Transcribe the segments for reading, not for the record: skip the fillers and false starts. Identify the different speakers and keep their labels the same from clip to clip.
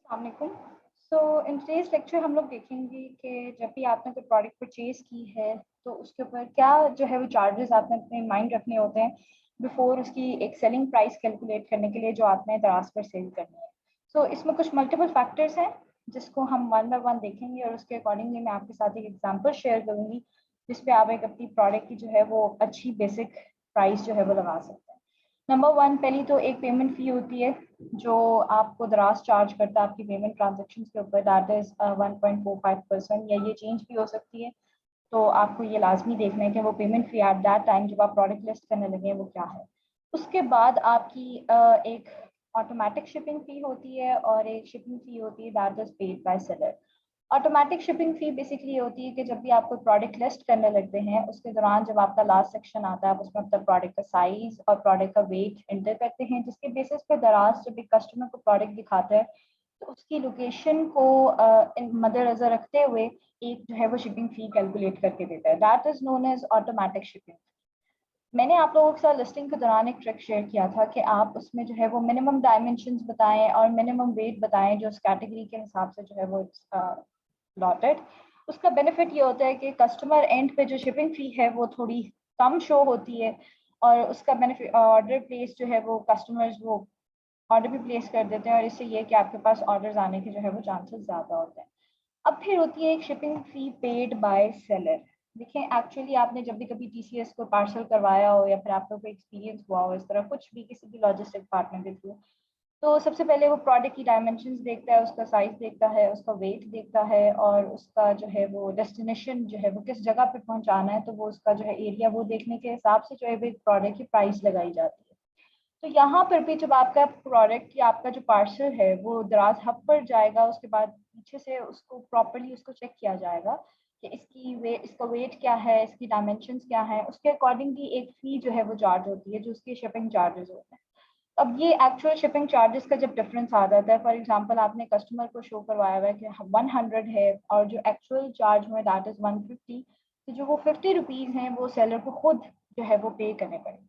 Speaker 1: अस्सलामुअलैकुम। सो in today's lecture हम लोग देखेंगे कि जब भी आपने कोई प्रोडक्ट परचेज की है तो उसके ऊपर क्या जो है वो चार्जेस आपने अपने माइंड रखने होते हैं बिफोर उसकी एक सेलिंग प्राइस कैलकुलेट करने के लिए जो आपने दराज पर सेल करनी है। सो इसमें कुछ मल्टीपल फैक्टर्स हैं जिसको हम वन बाय वन देखेंगे और उसके अकॉर्डिंगली मैं आपके साथ एक एग्जांपल शेयर करूंगी जिसपे आप एक अपनी प्रोडक्ट की जो है वो अच्छी बेसिक प्राइस जो है वो लगा सकते हैं। नंबर वन, पहली तो एक पेमेंट फ़ी होती है जो आपको दराज चार्ज करता है आपकी पेमेंट ट्रांजेक्शन के ऊपर, दैट इज़ 1.45%, या ये चेंज भी हो सकती है। तो आपको ये लाजमी देखना है कि वो payment fee at that time जब आप प्रोडक्ट लिस्ट करने लगे वो क्या है। उसके बाद आपकी एक ऑटोमेटिक शिपिंग फ़ी होती है और एक शिपिंग फ़ी होती है that is paid by seller. Automatic shipping fee basically होती है कि जब भी आप कोई प्रोडक्ट लिस्ट करने लगते हैं उसके दौरान जब आपका लास्ट सेक्शन आता है आप उसमें अपना प्रोडक्ट का साइज और प्रोडक्ट का वेट एंटर करते हैं, जिसके बेसिस पे दराज जब एक कस्टमर को प्रोडक्ट दिखाता है तो उसकी लोकेशन को मद्देनजर रखते हुए एक जो है वो शिपिंग फ़ी कैलकुलेट करके देता है, that is known as automatic shipping. मैंने आप लोगों के साथ लिस्टिंग के दौरान एक ट्रिक शेयर किया था कि आप उसमें जो है वो मिनिमम डायमेंशंस बताएं और मिनिमम वेट बताएं जो उस कैटेगरी के हिसाब से जो है वो लॉटेड। उसका बेनिफिट ये होता है कि कस्टमर एंड पे जो शिपिंग फ़ी है वो थोड़ी कम शो होती है और उसका बेनिफिट ऑर्डर प्लेस जो है वो कस्टमर्स वो ऑर्डर भी प्लेस कर देते हैं और इससे ये कि आपके पास ऑर्डर्स आने के जो है वो चांसेस ज़्यादा होते हैं। अब फिर होती है एक shipping fee paid bye seller. देखें, एक्चुअली आपने जब भी कभी टीसीएस को पार्सल करवाया हो या फिर आपका कोई एक्सपीरियंस हुआ हो इस तरह कुछ भी किसी भी लॉजिस्टिक पार्टनर के थ्रू, तो सबसे पहले वो प्रोडक्ट की डायमेंशंस देखता है, उसका साइज देखता है, उसका वेट देखता है और उसका जो है वो डेस्टिनेशन जो है वो किस जगह पे पहुंचाना है, तो वो उसका जो है एरिया वो देखने के हिसाब से जो है वो प्रोडक्ट की प्राइस लगाई जाती है। तो यहाँ पर भी जब आपका प्रोडक्ट या आपका जो पार्सल है वो दराज हब पर जाएगा उसके बाद पीछे से उसको प्रॉपरली उसको चेक किया जाएगा कि इसका वेट क्या है, इसकी डायमेंशंस क्या है, उसके अकॉर्डिंगली एक फ़ी जो है वो चार्ज होती है जो उसके शिपिंग चार्जेस होते हैं। अब ये एक्चुअल शिपिंग चार्जेस का जब डिफरेंस आ जाता है, फॉर एग्जांपल आपने कस्टमर को शो करवाया हुआ है कि 100 है और जो एक्चुअल चार्ज हुआ दैट इज़ 150, तो जो वो 50 रुपीज़ हैं वो सेलर को खुद जो है वो पे करने पड़ेंगे।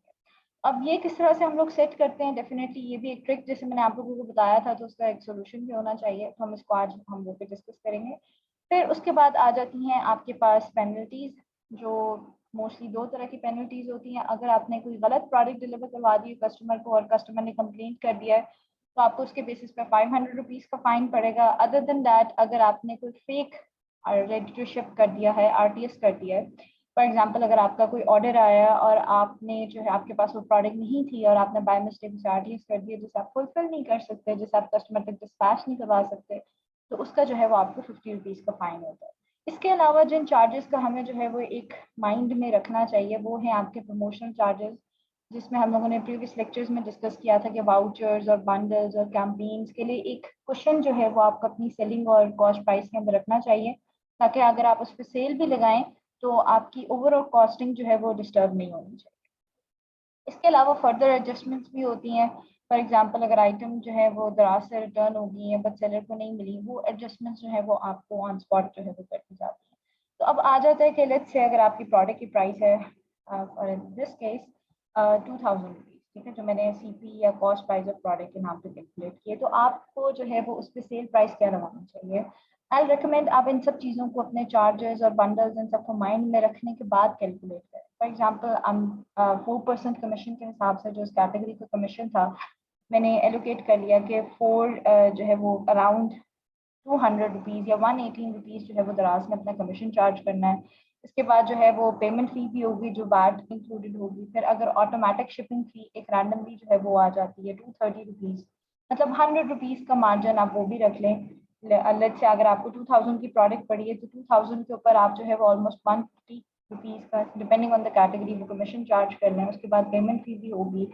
Speaker 1: अब ये किस तरह से हम लोग सेट करते हैं, डेफिनेटली ये भी एक ट्रिक जैसे मैंने आप लोगों को बताया था तो उसका एक सोल्यूशन भी होना चाहिए, तो हम इसको आज हम वो पे डिस्कस करेंगे। फिर उसके बाद आ जाती हैं आपके पास पेनल्टीज़, जो मोस्टली दो तरह की पेनल्टीज़ होती हैं। अगर आपने कोई गलत प्रोडक्ट डिलीवर करवा दी कस्टमर को और कस्टमर ने कंप्लेंट कर दिया है तो आपको उसके बेसिस पे 500 रुपीज़ का फाइन पड़ेगा। अदर देन दैट, अगर आपने कोई फेक रेडी टू शिप कर दिया है, आरटीएस कर दिया है, फॉर एग्जांपल अगर आपका कोई ऑर्डर आया और आपने जो है आपके पास वो प्रोडक्ट नहीं थी और आपने बाय मिस्टेक से आरटीएस कर दिया जिसे आप फुलफिल नहीं कर सकते, जिसे आप कस्टमर तक डिस्पैच नहीं करवा सकते, तो उसका जो है वो आपको 50 रुपीज़ का फाइन होता है। इसके अलावा जिन चार्जेस का हमें जो है वो एक माइंड में रखना चाहिए वो है आपके प्रमोशनल चार्जेस, जिसमें हम लोगों ने प्रीवियस लेक्चर्स में डिस्कस किया था कि वाउचर्स और बंडल्स और कैंपेन्स के लिए एक क्वेश्चन जो है वो आपको अपनी सेलिंग और कॉस्ट प्राइस के अंदर रखना चाहिए, ताकि अगर आप उस पर सेल भी लगाएं तो आपकी ओवरऑल कॉस्टिंग जो है वो डिस्टर्ब नहीं होनी चाहिए। इसके अलावा फर्दर एडजस्टमेंट्स भी होती हैं। फॉर एग्जांपल अगर आइटम जो है वो दराज से रिटर्न हो गई है बट सेलर को नहीं मिली, वो एडजस्टमेंट्स जो है वो आपको ऑन स्पॉट जो है वो करनी जाती है। तो अब आ जाता है कि लेट्स से अगर आपकी प्रोडक्ट की प्राइस है फॉर दिस केस 2000 रुपीज़, ठीक है, जो मैंने सीपी या कॉस्ट प्राइस ऑफ प्रोडक्ट के नाम पे कैलकुलेट किए, तो आपको जो है वो उस पर सेल प्राइस क्या लगाना चाहिए। आई रिकमेंड आप इन सब चीज़ों को अपने चार्जेस और बंडल्स इन सबको माइंड में रखने के बाद कैलकुलेट करें। फॉर एग्जांपल 4% कमीशन के हिसाब से जो इस कैटेगरी का कमीशन था मैंने एलोकेट कर लिया कि 4 जो है वो अराउंड 200 रुपीज़ या 118 रुपीज़ जो है वो दराज में अपना कमीशन चार्ज करना है। इसके बाद जो है वो पेमेंट फ़ी भी होगी जो वैट इंक्लूडेड होगी। फिर अगर ऑटोमेटिक शिपिंग फ़ी एक रैंडमली जो है वो आ जाती है 230 रुपीज़, मतलब 100 रुपीज़ का मार्जिन आप वो भी रख लें। लेट्स से अगर आपको 2000 की प्रोडक्ट पड़ी है तो 2000 के ऊपर आप जो है वो ऑलमोस्ट 150 रुपीज़ का डिपेंडिंग ऑन द कैटेगरी वो कमीशन चार्ज कर लें। उसके बाद पेमेंट फ़ी भी होगी,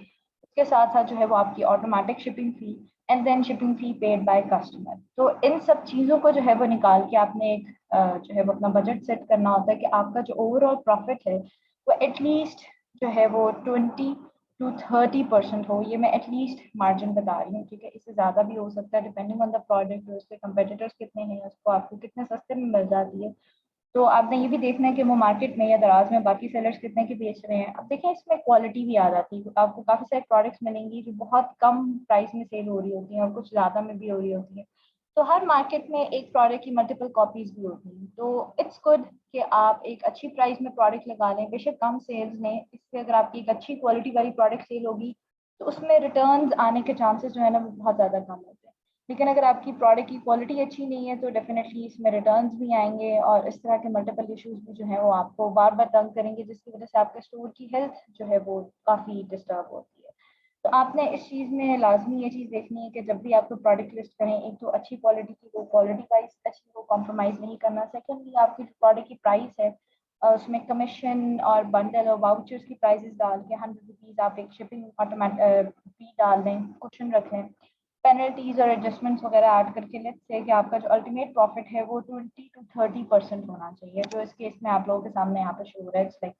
Speaker 1: उसके साथ साथ जो है वो आपकी automatic shipping fee and then shipping fee paid by customer. तो इन सब चीज़ों को जो है वो निकाल के आपने एक जो है वो अपना बजट सेट करना होता है कि आपका जो ओवरऑल प्रॉफिट है वो एटलीस्ट जो है वो 20 to 30% हो। ये मैं एटलीस्ट मार्जिन बता रही हूँ, ठीक है, इससे ज़्यादा भी हो सकता है डिपेंडिंग ऑन द प्रोडक्ट, उसके कंपेटिटर्स कितने हैं, उसको आपको कितने सस्ते में मिल जाती है। तो आपने ये भी देखना है कि वो मार्केट में या दराज में बाकी सेलर्स कितने के बेच रहे हैं। अब देखें इसमें क्वालिटी भी आ जाती है, आपको काफ़ी सारे प्रोडक्ट्स मिलेंगी जो बहुत कम प्राइस में सेल हो रही होती हैं और कुछ ज़्यादा में भी हो रही होती है। तो हर मार्केट में एक प्रोडक्ट की मल्टीपल कॉपीज भी होती हैं, तो इट्स गुड कि आप एक अच्छी प्राइस में प्रोडक्ट लगा लें, बेशक कम सेल्स लें। इससे अगर आपकी एक अच्छी क्वालिटी वाली प्रोडक्ट सेल होगी तो उसमें रिटर्न्स आने के चांसेस जो है ना वो बहुत ज़्यादा कम होते हैं। लेकिन अगर आपकी प्रोडक्ट की क्वालिटी अच्छी नहीं है तो डेफिनेटली इसमें रिटर्न्स भी आएंगे और इस तरह के मल्टीपल इश्यूज भी जो है वो आपको बार बार तंग करेंगे, जिसकी वजह से आपके स्टोर की हेल्थ जो है वो काफ़ी डिस्टर्ब होती है। तो आपने इस चीज़ में लाजमी ये चीज़ देखनी है कि जब भी आप कोई प्रोडक्ट लिस्ट करें, एक तो अच्छी क्वालिटी की हो, क्वालिटी वाइज अच्छी हो, कॉम्प्रोमाइज़ नहीं करना। सेकेंडली आपकी जो प्रोडक्ट की प्राइस है उसमें कमीशन और बंडल और वाउचर्स की प्राइसेस डाल के 100 रुपीज़ आप एक शिपिंग ऑटोमेटिक फी डाल दें, कुशन रख लें, पेनल्टीज और एडजस्टमेंट्स वगैरह ऐड करके लेट्स से कि आपका जो अल्टीमेट प्रॉफिट है वो 20 to 30% होना चाहिए, जो इस केस में आप लोगों के सामने यहाँ पे शो हो रहा है, इट्स लाइक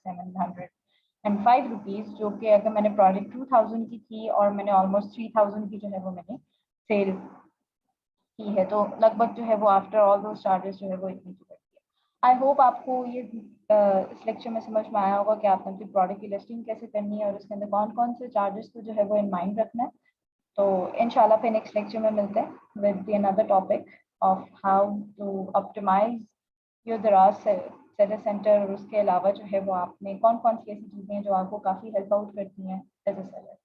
Speaker 1: 705 रुपीज़, जो कि अगर मैंने प्रोडक्ट 2000 की थी और मैंने ऑलमोस्ट 3000 की जो है वो मैंने सेल की है, तो लगभग जो है वो आफ्टर ऑल दो चार्जेस जो है वो इतनी की पड़ती है। आई होप आपको ये इस लेक्चर में समझ में आया होगा कि आपने अपनी प्रोडक्ट की लिस्टिंग कैसे करनी है और उसके अंदर कौन कौन से चार्जेस को जो है वो इन माइंड रखना है। तो इंशाल्लाह फिर नेक्स्ट लेक्चर में मिलते हैं with another topic of how to optimise your Daraz seller centre, और उसके अलावा जो है वो आपने कौन कौन सी ऐसी चीज़ें हैं जो आपको काफ़ी हेल्प आउट करती हैं as a seller.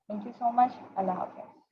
Speaker 1: Thank you so much. अल्लाह हाफ़िज़।